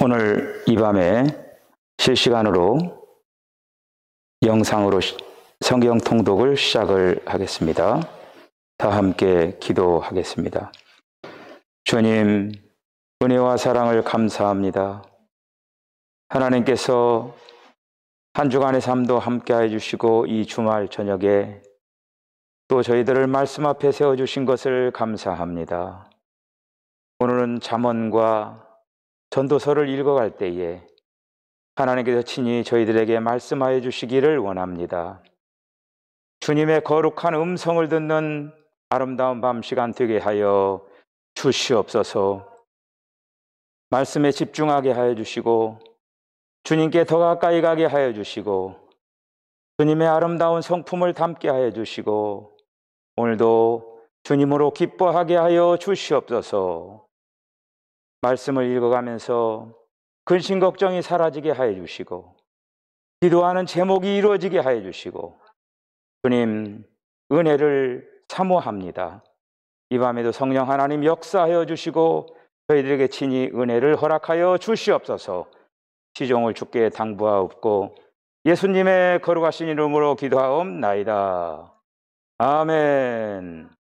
오늘 이 밤에 실시간으로 영상으로 성경 통독을 시작을 하겠습니다. 다 함께 기도하겠습니다. 주님, 은혜와 사랑을 감사합니다. 하나님께서 한 주간의 삶도 함께해 주시고 이 주말 저녁에 또 저희들을 말씀 앞에 세워주신 것을 감사합니다. 오늘은 잠언과 전도서를 읽어갈 때에 하나님께서 친히 저희들에게 말씀하여 주시기를 원합니다. 주님의 거룩한 음성을 듣는 아름다운 밤 시간 되게 하여 주시옵소서. 말씀에 집중하게 하여 주시고 주님께 더 가까이 가게 하여 주시고 주님의 아름다운 성품을 담게 하여 주시고 오늘도 주님으로 기뻐하게 하여 주시옵소서. 말씀을 읽어가면서 근심 걱정이 사라지게 하여 주시고 기도하는 제목이 이루어지게 하여 주시고 주님 은혜를 사모합니다. 이 밤에도 성령 하나님 역사하여 주시고 저희들에게 친히 은혜를 허락하여 주시옵소서. 시종을 주께 당부하옵고 예수님의 거룩하신 이름으로 기도하옵나이다. 아멘.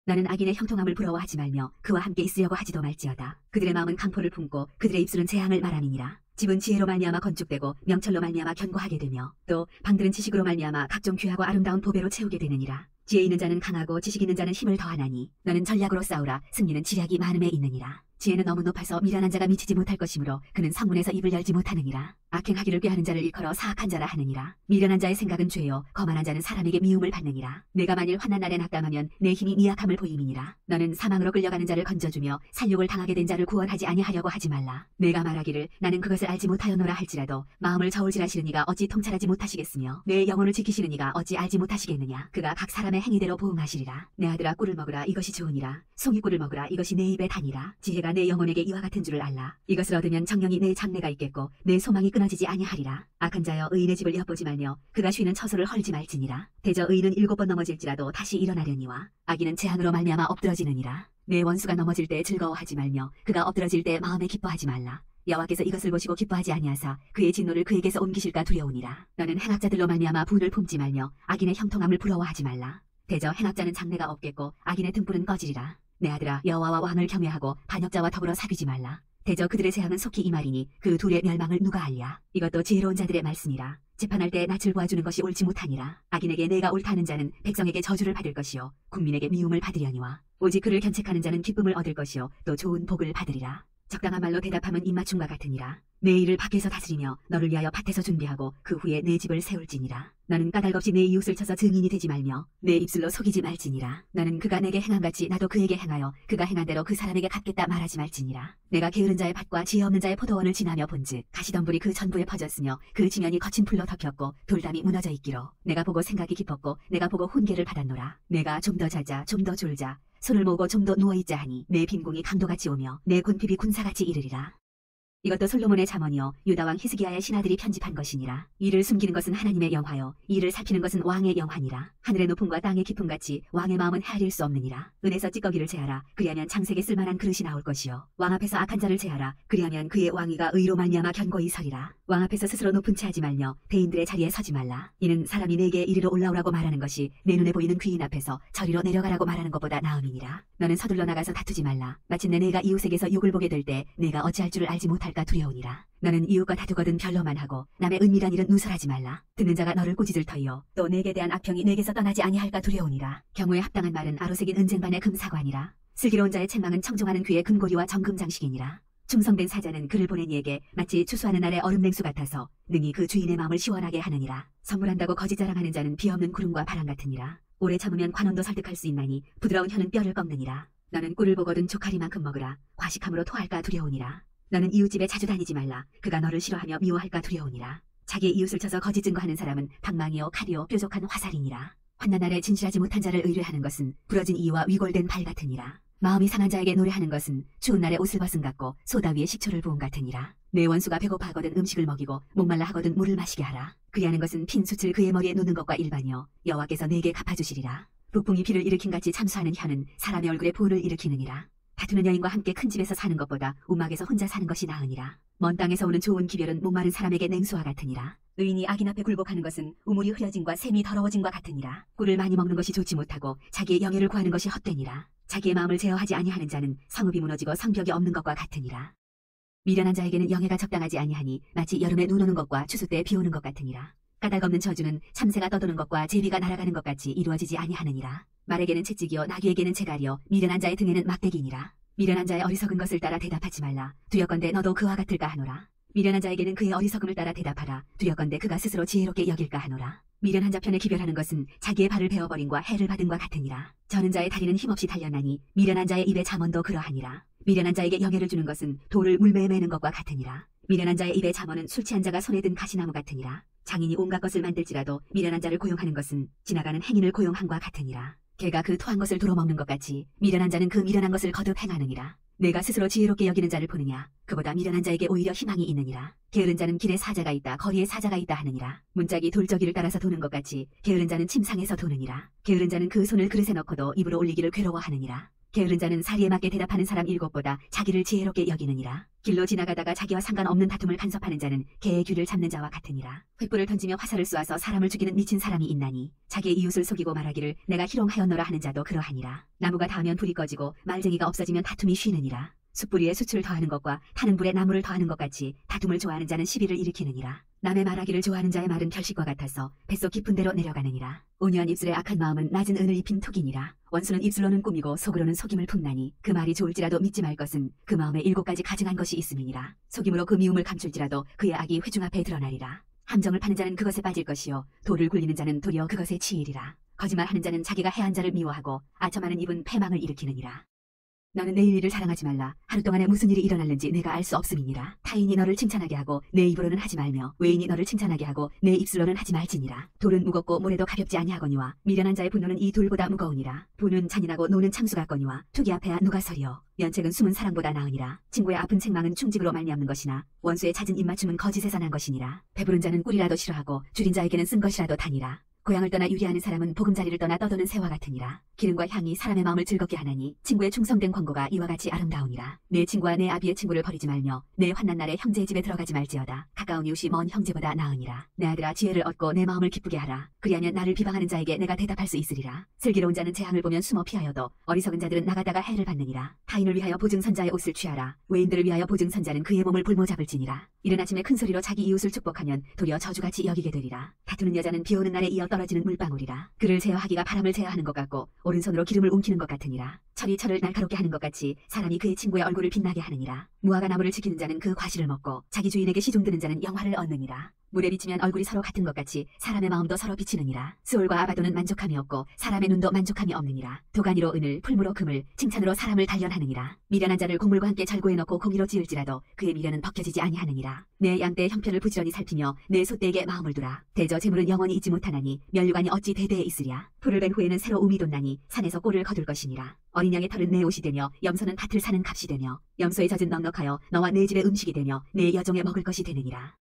나는 악인의 형통함을 부러워하지 말며 그와 함께 있으려고 하지도 말지어다. 그들의 마음은 강포를 품고 그들의 입술은 재앙을 말하느니라. 집은 지혜로 말미암아 건축되고 명철로 말미암아 견고하게 되며 또 방들은 지식으로 말미암아 각종 귀하고 아름다운 보배로 채우게 되느니라. 지혜 있는 자는 강하고 지식 있는 자는 힘을 더하나니 너는 전략으로 싸우라. 승리는 지략이 많음에 있느니라. 지혜는 너무 높아서 미련한 자가 미치지 못할 것이므로 그는 성문에서 입을 열지 못하느니라. 악행하기를 꾀하는 자를 일컬어 사악한 자라 하느니라. 미련한 자의 생각은 죄요 거만한 자는 사람에게 미움을 받느니라. 내가 만일 환난 날에 낙담하면 내 힘이 미약함을 보임이니라. 너는 사망으로 끌려가는 자를 건져주며 살육을 당하게 된 자를 구원하지 아니하려고 하지 말라. 내가 말하기를 나는 그것을 알지 못하였노라 할지라도 마음을 저울질하시는 이가 어찌 통찰하지 못하시겠으며 내 영혼을 지키시는 이가 어찌 알지 못하시겠느냐. 그가 각 사람의 행위대로 보응하시리라. 내 아들아 꿀을 먹으라. 이것이 좋으니라. 송이꿀을 먹으라. 이것이 내 입에 다니라. 지혜가 내 영혼에게 이와 같은 줄을 알라. 이것을 얻으면 정령이 내 장래가 있겠고 내 소망이 끊어지지 아니하리라. 악한 자여 의인의 집을 엿보지 말며 그가 쉬는 처소를 헐지 말지니라. 대저 의인은 7번 넘어질지라도 다시 일어나려니와 악인은 재앙으로 말미암아 엎드러지느니라. 내 원수가 넘어질 때 즐거워하지 말며 그가 엎드러질 때 마음에 기뻐하지 말라. 여호와께서 이것을 보시고 기뻐하지 아니하사 그의 진노를 그에게서 옮기실까 두려우니라. 너는 행악자들로 말미암아 분을 품지 말며 악인의 형통함을 부러워하지 말라. 대저 행악자는 장래가 없겠고 악인의 등불은 꺼지리라. 내 아들아 여호와와 왕을 경외하고 반역자와 더불어 사귀지 말라. 대저 그들의 재앙은 속히 임하리니 그 둘의 멸망을 누가 알랴. 이것도 지혜로운 자들의 말씀이라. 재판할 때 낯을 보아주는 것이 옳지 못하니라. 악인에게 내가 옳다는 자는 백성에게 저주를 받을 것이요 국민에게 미움을 받으려니와 오직 그를 견책하는 자는 기쁨을 얻을 것이요 또 좋은 복을 받으리라. 적당한 말로 대답하면 입맞춤과 같으니라. 내 일을 밖에서 다스리며 너를 위하여 밭에서 준비하고 그 후에 내 집을 세울지니라. 너는 까닭없이 내 이웃을 쳐서 증인이 되지 말며 내 입술로 속이지 말지니라. 너는 그가 내게 행한같이 나도 그에게 행하여 그가 행한 대로 그 사람에게 갚겠다 말하지 말지니라. 내가 게으른 자의 밭과 지혜 없는 자의 포도원을 지나며 본즉 가시덤불이 그 전부에 퍼졌으며 그 지면이 거친 풀로 덮였고 돌담이 무너져 있기로 내가 보고 생각이 깊었고 내가 보고 훈계를 받았노라. 내가 좀 더 자자 좀 더 졸자 손을 모으고 좀 더 누워있자 하니 내 빈궁이 강도같이 오며 내 군핍이 군사같이 이르리라. 이것도 솔로몬의 잠언이요 유다왕 히스기야의 신하들이 편집한 것이니라. 이를 숨기는 것은 하나님의 영화요 이를 살피는 것은 왕의 영화니라. 하늘의 높음과 땅의 깊음같이 왕의 마음은 헤아릴 수 없느니라. 은에서 찌꺼기를 제하라. 그리하면 창세기에 쓸만한 그릇이 나올 것이요 왕 앞에서 악한 자를 제하라. 그리하면 그의 왕위가 의로 말미암아 견고히 서리라. 왕 앞에서 스스로 높은 채 하지 말며 대인들의 자리에 서지 말라. 이는 사람이 내게 이리로 올라오라고 말하는 것이 내 눈에 보이는 귀인 앞에서 저리로 내려가라고 말하는 것보다 나음이니라. 너는 서둘러 나가서 다투지 말라. 마침내 내가 이웃에게서 욕을 보게 될 때 내가 어찌할 줄을 알지 못할까 두려우니라. 너는 이웃과 다투거든 별로만 하고 남의 은밀한 일은 누설하지 말라. 듣는 자가 너를 꾸짖을 터이요 또 내게 대한 악평이 내게서 떠나지 아니할까 두려우니라. 경우에 합당한 말은 아로새긴 은쟁반의 금사관이라. 슬기로운 자의 책망은 청종하는 귀의 금고리와 정금장식이니라. 충성된 사자는 그를 보낸 이에게 마치 추수하는 날의 얼음 냉수 같아서 능히 그 주인의 마음을 시원하게 하느니라. 선물한다고 거짓 자랑하는 자는 비없는 구름과 바람 같으니라. 오래 참으면 관원도 설득할 수 있나니 부드러운 혀는 뼈를 꺾느니라. 너는 꿀을 보거든 조카리만큼 먹으라. 과식함으로 토할까 두려우니라. 너는 이웃집에 자주 다니지 말라. 그가 너를 싫어하며 미워할까 두려우니라. 자기의 이웃을 쳐서 거짓 증거하는 사람은 방망이요 칼이요 뾰족한 화살이니라. 환난 날에 진실하지 못한 자를 의뢰하는 것은 부러진 이와 위골된 발 같으니라. 마음이 상한 자에게 노래하는 것은 추운 날에 옷을 벗은 같고 소다 위에 식초를 부은 같으니라. 내 원수가 배고파하거든 음식을 먹이고 목말라 하거든 물을 마시게 하라. 그리하는 것은 핀 숯을 그의 머리에 놓는 것과 일반이요 여호와께서 내게 갚아주시리라. 북풍이 비를 일으킨 같이 참수하는 혀는 사람의 얼굴에 부을 일으키느니라. 다투는 여인과 함께 큰 집에서 사는 것보다 움막에서 혼자 사는 것이 나으니라. 먼 땅에서 오는 좋은 기별은 목마른 사람에게 냉수와 같으니라. 의인이 악인 앞에 굴복하는 것은 우물이 흐려짐과 샘이 더러워짐과 같으니라. 꿀을 많이 먹는 것이 좋지 못하고 자기의 영예를 구하는 것이 헛되니라. 자기의 마음을 제어하지 아니하는 자는 성읍이 무너지고 성벽이 없는 것과 같으니라. 미련한 자에게는 영예가 적당하지 아니하니 마치 여름에 눈 오는 것과 추수 때에 비 오는 것 같으니라. 까닭 없는 저주는 참새가 떠도는 것과 제비가 날아가는 것 같이 이루어지지 아니하느니라. 말에게는 채찍이요 나귀에게는 채갈이요 미련한 자의 등에는 막대기니라. 미련한 자의 어리석은 것을 따라 대답하지 말라. 두렵건대 너도 그와 같을까 하노라. 미련한 자에게는 그의 어리석음을 따라 대답하라. 두렵건대 그가 스스로 지혜롭게 여길까 하노라. 미련한 자 편에 기별하는 것은 자기의 발을 베어버림과 해를 받음과 같으니라. 저는 자의 다리는 힘없이 달려나니 미련한 자의 입의 잠언도 그러하니라. 미련한 자에게 영예를 주는 것은 돌을 물매에 매는 것과 같으니라. 미련한 자의 입의 잠언은 술 취한 자가 손에 든 가시나무 같으니라. 장인이 온갖 것을 만들지라도 미련한 자를 고용하는 것은 지나가는 행인을 고용함과 같으니라. 개가 그 토한 것을 도로 먹는 것 같이 미련한 자는 그 미련한 것을 거듭 행하느니라. 내가 스스로 지혜롭게 여기는 자를 보느냐. 그보다 미련한 자에게 오히려 희망이 있느니라. 게으른 자는 길에 사자가 있다 거리에 사자가 있다 하느니라. 문짝이 돌저기를 따라서 도는 것 같이 게으른 자는 침상에서 도느니라. 게으른 자는 그 손을 그릇에 넣고도 입으로 올리기를 괴로워하느니라. 게으른 자는 사리에 맞게 대답하는 사람 7보다 자기를 지혜롭게 여기느니라. 길로 지나가다가 자기와 상관없는 다툼을 간섭하는 자는 개의 귀를 잡는 자와 같으니라. 횃불을 던지며 화살을 쏘아서 사람을 죽이는 미친 사람이 있나니 자기의 이웃을 속이고 말하기를 내가 희롱하였노라 하는 자도 그러하니라. 나무가 닿으면 불이 꺼지고 말쟁이가 없어지면 다툼이 쉬느니라. 숯불위에 숯을 더하는 것과 타는 불에 나무를 더하는 것 같이 다툼을 좋아하는 자는 시비를 일으키느니라. 남의 말하기를 좋아하는 자의 말은 결식과 같아서 뱃속 깊은 데로 내려가느니라. 온유한 입술의 악한 마음은 낮은 은을 입힌 톡이니라. 원수는 입술로는 꾸미고 속으로는 속임을 품나니 그 말이 좋을지라도 믿지 말 것은 그 마음에 7가지 가증한 것이 있음이니라. 속임으로 그 미움을 감출지라도 그의 악이 회중 앞에 드러나리라. 함정을 파는 자는 그것에 빠질 것이요 돌을 굴리는 자는 도리어 그것에 치이리라. 거짓말하는 자는 자기가 해한 자를 미워하고 아첨하는 입은 패망을 일으키느니라. 너는 내일 일을 자랑하지 말라. 하루 동안에 무슨 일이 일어날는지 내가 알 수 없음이니라. 타인이 너를 칭찬하게 하고 내 입으로는 하지 말며 외인이 너를 칭찬하게 하고 내 입술로는 하지 말지니라. 돌은 무겁고 모래도 가볍지 아니하거니와 미련한 자의 분노는 이 돌보다 무거우니라. 분은 잔인하고 노는 창수 같거니와 투기 앞에야 누가 서리요. 면책은 숨은 사랑보다 나으니라. 친구의 아픈 책망은 충직으로 말미암는 것이나 원수의 잦은 입맞춤은 거짓에서 난 것이니라. 배부른 자는 꿀이라도 싫어하고 줄인 자에게는 쓴 것이라도 다니라. 고향을 떠나 유리하는 사람은 보금자리를 떠나 떠도는 새와 같으니라. 기름과 향이 사람의 마음을 즐겁게 하나니 친구의 충성된 권고가 이와 같이 아름다우니라. 내 친구와 내 아비의 친구를 버리지 말며 내 환난 날에 형제의 집에 들어가지 말지어다. 가까운 이웃이 먼 형제보다 나으니라. 내 아들아 지혜를 얻고 내 마음을 기쁘게 하라. 그리하면 나를 비방하는 자에게 내가 대답할 수 있으리라. 슬기로운 자는 재앙을 보면 숨어 피하여도 어리석은 자들은 나가다가 해를 받느니라. 타인을 위하여 보증선자의 옷을 취하라. 외인들을 위하여 보증선자는 그의 몸을 볼모 잡을지니라. 이른 아침에 큰 소리로 자기 이웃을 축복하면 도리어 저주같이 여기게 되리라. 다투는 여자는 비 오는 날에 이어 떨어지는 물방울이라. 그를 제어하기가 바람을 제어하는 것 같고 오른손으로 기름을 웅키는 것 같으니라. 철이 철을 날카롭게 하는 것 같이 사람이 그의 친구의 얼굴을 빛나게 하느니라. 무화과 나무를 지키는 자는 그 과실을 먹고 자기 주인에게 시중드는 자는 영화를 얻느니라. 물에 비치면 얼굴이 서로 같은 것 같이 사람의 마음도 서로 비치느니라. 스올과 아바도는 만족함이 없고 사람의 눈도 만족함이 없느니라. 도가니로 은을 풀무로 금을 칭찬으로 사람을 단련하느니라. 미련한 자를 곡물과 함께 절고에 넣고 공의로 지을지라도 그의 미련은 벗겨지지 아니하느니라. 내 양떼의 형편을 부지런히 살피며 내 소떼에게 마음을 두라. 대저 재물은 영원히 잊지 못하나니 면류관이 어찌 대대에 있으랴. 풀을 벤 후에는 새로 우미 돋나니 산에서 꼴을 거둘 것이니라. 어린 양의 털은 내 옷이 되며 염소는 밭을 사는 값이 되며 염소의 젖은 넉넉하여 너와 내 집의 음식이 되며 내 여종의 먹을 것이 되느니라.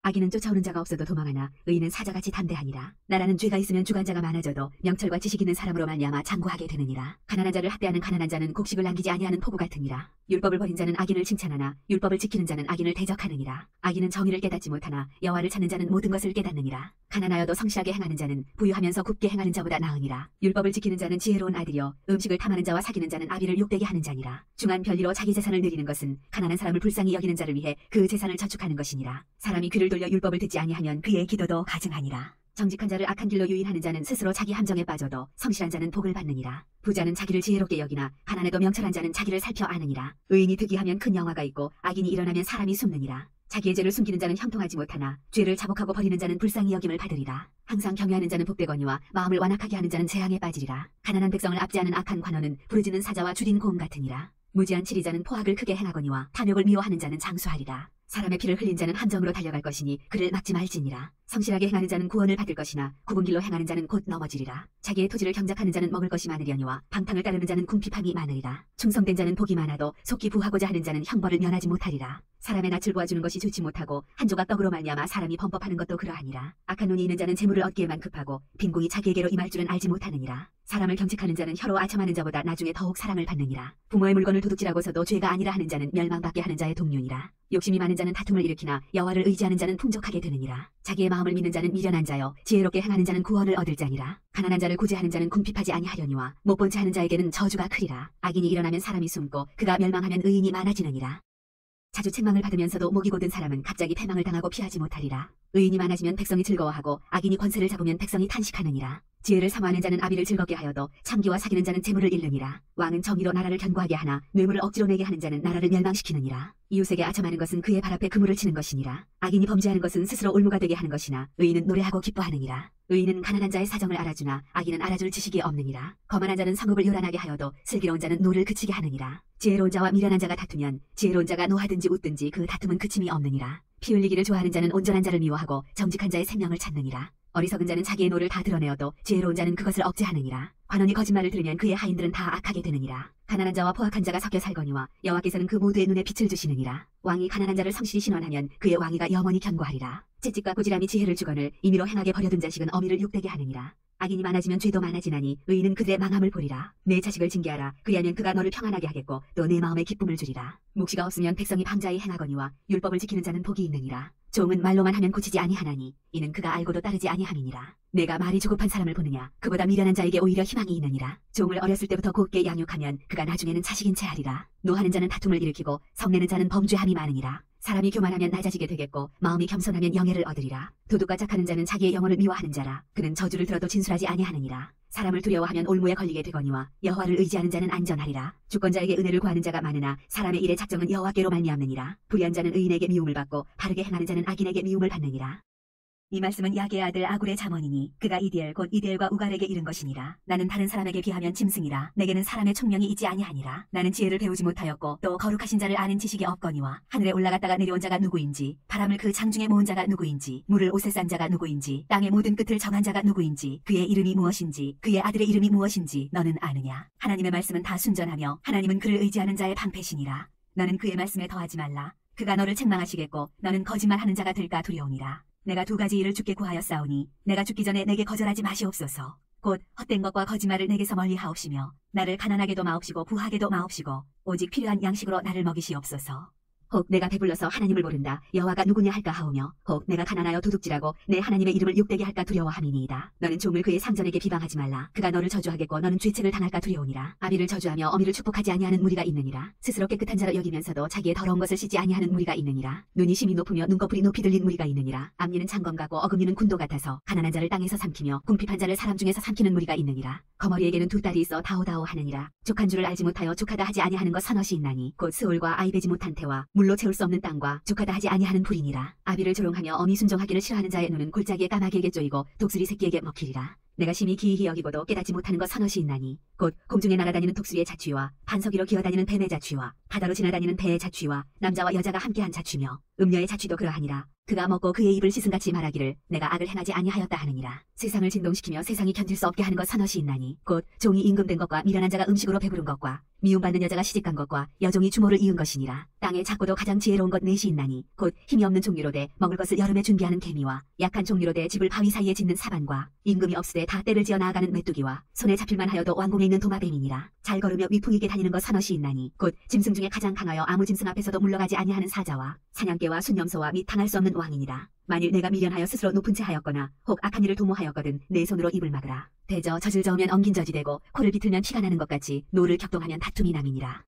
악인은 쫓아오는 자가 없어도 도망하나 의인은 사자같이 담대하니라. 나라는 죄가 있으면 주관자가 많아져도 명철과 지식 있는 사람으로 말미암아 장구하게 되느니라. 가난한 자를 학대하는 가난한 자는 곡식을 남기지 아니하는 포구 같으니라. 율법을 버린 자는 악인을 칭찬하나 율법을 지키는 자는 악인을 대적하느니라. 악인은 정의를 깨닫지 못하나 여호와를 찾는 자는 모든 것을 깨닫느니라. 가난하여도 성실하게 행하는 자는 부유하면서 굽게 행하는 자보다 나으니라. 율법을 지키는 자는 지혜로운 아들이요 음식을 탐하는 자와 사귀는 자는 아비를 욕되게 하는 자니라. 중한 별리로 자기 재산을 누리는 것은 가난한 사람을 불쌍히 여기는 자를 위해 그 재산을 저축하는 것이니라. 사람이 귀를 돌려 율법을 듣지 아니하면 그의 기도도 가증하니라. 정직한 자를 악한 길로 유인하는 자는 스스로 자기 함정에 빠져도 성실한 자는 복을 받느니라. 부자는 자기를 지혜롭게 여기나 가난해도 명철한 자는 자기를 살펴 아느니라. 의인이 득이하면 큰 영화가 있고 악인이 일어나면 사람이 숨느니라. 자기의 죄를 숨기는 자는 형통하지 못하나 죄를 자복하고 버리는 자는 불쌍히 여김을 받으리라. 항상 경외하는 자는 복되거니와 마음을 완악하게 하는 자는 재앙에 빠지리라. 가난한 백성을 압제하는 악한 관원은 부르짖는 사자와 줄인 곰 같으니라. 무지한 치리자는 포악을 크게 행하거니와 탐욕을 미워하는 자는 장수하리라. 사람의 피를 흘린 자는 함정으로 달려갈 것이니 그를 막지 말지니라. 성실하게 행하는 자는 구원을 받을 것이나 굽은 길로 행하는 자는 곧 넘어지리라. 자기의 토지를 경작하는 자는 먹을 것이 많으려니와 방탕을 따르는 자는 궁핍함이 많으리라. 충성된 자는 복이 많아도 속기 부하고자 하는 자는 형벌을 면하지 못하리라. 사람의 낯을 보아주는 것이 좋지 못하고 한 조각 떡으로 말미암아 사람이 범법하는 것도 그러하니라. 악한 눈이 있는 자는 재물을 얻기에만 급하고 빈궁이 자기에게로 임할 줄은 알지 못하느니라. 사람을 경책하는 자는 혀로 아첨하는 자보다 나중에 더욱 사랑을 받느니라. 부모의 물건을 도둑질하고서도 죄가 아니라 하는 자는 멸망받게 하는 자의 동료니라. 욕심이 많은 자는 다툼을 일으키나 여호와를 의지하는 자는 풍족하게 되느니라. 자기의 마음을 믿는 자는 미련한 자여 지혜롭게 행하는 자는 구원을 얻을 자니라. 가난한 자를 구제하는 자는 궁핍하지 아니하려니와 못 본 채 하는 자에게는 저주가 크리라. 악인이 일어나면 사람이 숨고 그가 멸망하면 의인이 많아지느니라. 자주 책망을 받으면서도 목이 곧은 사람은 갑자기 패망을 당하고 피하지 못하리라. 의인이 많아지면 백성이 즐거워하고 악인이 권세를 잡으면 백성이 탄식하느니라. 지혜를 사모하는 자는 아비를 즐겁게 하여도 참기와 사귀는 자는 재물을 잃느니라. 왕은 정의로 나라를 견고하게 하나 뇌물을 억지로 내게 하는 자는 나라를 멸망시키느니라. 이웃에게 아첨하는 것은 그의 발 앞에 그물을 치는 것이니라. 악인이 범죄하는 것은 스스로 올무가 되게 하는 것이나 의인은 노래하고 기뻐하느니라. 의인은 가난한 자의 사정을 알아주나 악인은 알아줄 지식이 없느니라. 거만한 자는 성읍을 요란하게 하여도 슬기로운 자는 노를 그치게 하느니라. 지혜로운 자와 미련한 자가 다투면 지혜로운 자가 노하든지 웃든지 그 다툼은 그침이 없느니라. 피 흘리기를 좋아하는 자는 온전한 자를 미워하고 정직한 자의 생명을 찾느니라. 어리석은 자는 자기의 노를 다 드러내어도 지혜로운 자는 그것을 억제하느니라. 관원이 거짓말을 들으면 그의 하인들은 다 악하게 되느니라. 가난한 자와 포악한 자가 섞여 살거니와 여호와께서는 그 모두의 눈에 빛을 주시느니라. 왕이 가난한 자를 성실히 신원하면 그의 왕위가 영원히 견고하리라. 채찍과 꾸지람이 지혜를 주거늘 임의로 행하게 버려둔 자식은 어미를 욕되게 하느니라. 악인이 많아지면 죄도 많아지나니 의인은 그들의 망함을 보리라. 내 자식을 징계하라. 그리하면 그가 너를 평안하게 하겠고 또 내 마음에 기쁨을 주리라. 묵시가 없으면 백성이 방자히 행하거니와 율법을 지키는 자는 복이 있느니라. 종은 말로만 하면 고치지 아니하나니 이는 그가 알고도 따르지 아니함이니라. 내가 말이 조급한 사람을 보느냐 그보다 미련한 자에게 오히려 희망이 있느니라. 종을 어렸을 때부터 곱게 양육하면 그가 나중에는 자식인 채 하리라. 노하는 자는 다툼을 일으키고 성내는 자는 범죄함이 많으니라. 사람이 교만하면 낮아지게 되겠고 마음이 겸손하면 영예를 얻으리라. 도둑과 착하는 자는 자기의 영혼을 미워하는 자라. 그는 저주를 들어도 진술하지 아니하느니라. 사람을 두려워하면 올무에 걸리게 되거니와 여호와를 의지하는 자는 안전하리라. 주권자에게 은혜를 구하는 자가 많으나 사람의 일의 작정은 여호와께로 말미암느니라. 불의한 자는 의인에게 미움을 받고 바르게 행하는 자는 악인에게 미움을 받느니라. 이 말씀은 야게의 아들 아굴의 잠언이니 그가 이디엘 곧 이디엘과 우갈에게 이른 것이니라. 나는 다른 사람에게 비하면 짐승이라. 내게는 사람의 총명이 있지 아니하니라. 나는 지혜를 배우지 못하였고 또 거룩하신 자를 아는 지식이 없거니와 하늘에 올라갔다가 내려온 자가 누구인지 바람을 그 장중에 모은 자가 누구인지 물을 옷에 싼 자가 누구인지 땅의 모든 끝을 정한 자가 누구인지 그의 이름이 무엇인지 그의 아들의 이름이 무엇인지 너는 아느냐. 하나님의 말씀은 다 순전하며 하나님은 그를 의지하는 자의 방패시니라. 너는 그의 말씀에 더하지 말라. 그가 너를 책망하시겠고 너는 거짓말하는 자가 될까 두려우니라. 내가 두 가지 일을 주께 구하였사오니 내가 죽기 전에 내게 거절하지 마시옵소서. 곧 헛된 것과 거짓말을 내게서 멀리 하옵시며 나를 가난하게도 마옵시고 부하게도 마옵시고 오직 필요한 양식으로 나를 먹이시옵소서. 혹 내가 배불러서 하나님을 모른다 여호와가 누구냐 할까 하오며 혹 내가 가난하여 도둑질하고 내 하나님의 이름을 욕되게 할까 두려워함이니이다. 너는 종을 그의 상전에게 비방하지 말라. 그가 너를 저주하겠고 너는 죄책을 당할까 두려우니라. 아비를 저주하며 어미를 축복하지 아니하는 무리가 있느니라. 스스로 깨끗한 자로 여기면서도 자기의 더러운 것을 씻지 아니하는 무리가 있느니라. 눈이 심히 높으며 눈꺼풀이 높이 들린 무리가 있느니라. 앞니는 창검 같고 어금니는 군도 같아서 가난한 자를 땅에서 삼키며 궁핍한 자를 사람 중에서 삼키는 무리가 있느니라. 거머리에게는 두 딸이 있어 다오다오 하느니라. 족한 줄을 알지 못하여 족하다 하지 아니하는 것 서너시 있나니 곧 스올과 아이 베지 못한 태와 물로 채울 수 없는 땅과 족하다 하지 아니하는 불이니라. 아비를 조롱하며 어미 순종하기를 싫어하는 자의 눈은 골짜기에 까마귀에게 쪼이고 독수리 새끼에게 먹히리라. 내가 심히 기이히 여기고도 깨닫지 못하는 것 서너시 있나니 곧 공중에 날아다니는 독수리의 자취와 반석 위로 기어다니는 뱀의 자취와 바다로 지나다니는 배의 자취와 남자와 여자가 함께한 자취며 음녀의 자취도 그러하니라. 그가 먹고 그의 입을 씻은같이 말하기를 내가 악을 행하지 아니하였다 하느니라. 세상을 진동시키며 세상이 견딜 수 없게 하는 것 서너시 있나니 곧 종이 임금된 것과 미련한 자가 음식으로 배부른 것과 미움받는 여자가 시집간 것과 여종이 주모를 이은 것이니라. 땅에 작고도 가장 지혜로운 것 넷이 있나니 곧 힘이 없는 종류로되 먹을 것을 여름에 준비하는 개미와 약한 종류로되 집을 바위 사이에 짓는 사반과 임금이 없으되 다 때를 지어 나아가는 메뚜기와 손에 잡힐만 하여도 왕궁에 있는 도마뱀이니라. 잘 걸으며 위풍이게 다니는 것 서너시 있나니 곧 짐승 중에 가장 강하여 아무 짐승 앞에서도 물러가지 아니하는 사자와 사냥개와 순념소와 및 당할 수 없는 왕이니라. 만일 내가 미련하여 스스로 높은 채 하였거나 혹 악한 일을 도모하였거든 내 손으로 입을 막으라. 대저 젖을 저으면 엉긴 젖이 되고 코를 비틀면 피가 나는 것 같이 노를 격동하면 다툼이 남이니라.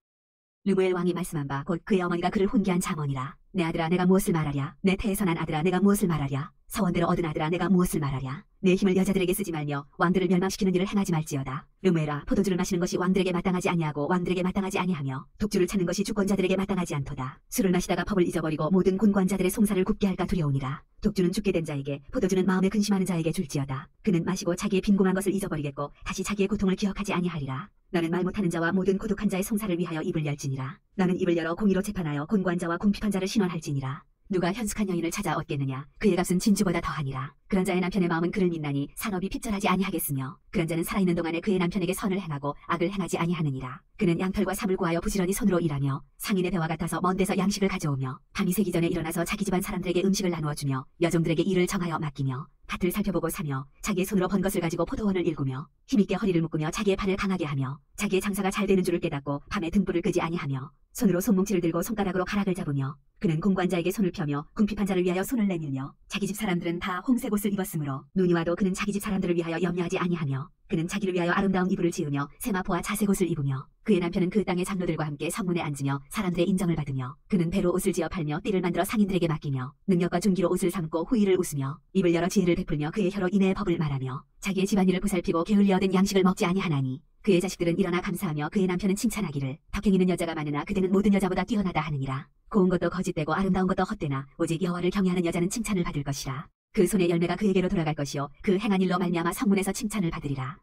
르무엘 왕이 말씀한 바 곧 그의 어머니가 그를 훈계한 잠언이라. 내 아들아 내가 무엇을 말하랴. 내 태에서 난 아들아 내가 무엇을 말하랴. 서원대로 얻은 아들아 내가 무엇을 말하랴. 내 힘을 여자들에게 쓰지 말며 왕들을 멸망시키는 일을 행하지 말지어다. 르무엘아 포도주를 마시는 것이 왕들에게 마땅하지 아니하고 왕들에게 마땅하지 아니하며 독주를 찾는 것이 주권자들에게 마땅하지 않도다. 술을 마시다가 법을 잊어버리고 모든 곤관자들의 송사를 굽게 할까 두려우니라. 독주는 죽게 된 자에게 포도주는 마음에 근심하는 자에게 줄지어다. 그는 마시고 자기의 빈궁한 것을 잊어버리겠고 다시 자기의 고통을 기억하지 아니하리라. 너는 말 못하는 자와 모든 고독한 자의 송사를 위하여 입을 열지니라. 너는 입을 열어 공의로 재판하여 곤고한 자와 궁핍한 자를 신원할지니라. 누가 현숙한 여인을 찾아 얻겠느냐. 그의 값은 진주보다 더하니라. 그런 자의 남편의 마음은 그를 믿나니 산업이 핍절하지 아니하겠으며 그런 자는 살아있는 동안에 그의 남편에게 선을 행하고 악을 행하지 아니하느니라. 그는 양털과 삽을 구하여 부지런히 손으로 일하며 상인의 배와 같아서 먼 데서 양식을 가져오며 밤이 새기 전에 일어나서 자기 집안 사람들에게 음식을 나누어 주며 여종들에게 일을 정하여 맡기며 밭을 살펴보고 사며 자기의 손으로 번 것을 가지고 포도원을 일구며 힘있게 허리를 묶으며 자기의 팔을 강하게 하며 자기의 장사가 잘 되는 줄을 깨닫고 밤에 등불을 끄지 아니하며 손으로 손뭉치를 들고 손가락으로 가락을 잡으며 그는 공관자에게 손을 펴며 궁핍한 자를 위하여 손을 내밀며 자기 집 사람들은 다 홍색 옷을 입었으므로 눈이 와도 그는 자기 집 사람들을 위하여 염려하지 아니하며 그는 자기를 위하여 아름다운 이불을 지으며 세마포와 자색 옷을 입으며 그의 남편은 그 땅의 장로들과 함께 성문에 앉으며 사람들의 인정을 받으며 그는 배로 옷을 지어 팔며 띠를 만들어 상인들에게 맡기며 능력과 중기로 옷을 삼고 후의를 웃으며 입을 열어 지혜를 베풀며 그의 혀로 인애의 법을 말하며 자기의 집안일을 보살피고 게을리 얻은 양식을 먹지 아니하나니 그의 자식들은 일어나 감사하며 그의 남편은 칭찬하기를 덕행이는 여자가 많으나 그대는 모든 여자보다 뛰어나다 하느니라. 고운 것도 거짓되고 아름다운 것도 헛되나 오직 여호와를 경외하는 여자는 칭찬을 받을 것이라. 그 손의 열매가 그에게로 돌아갈 것이요 그 행한 일로 말미암아 성문에서 칭찬을 받으리라.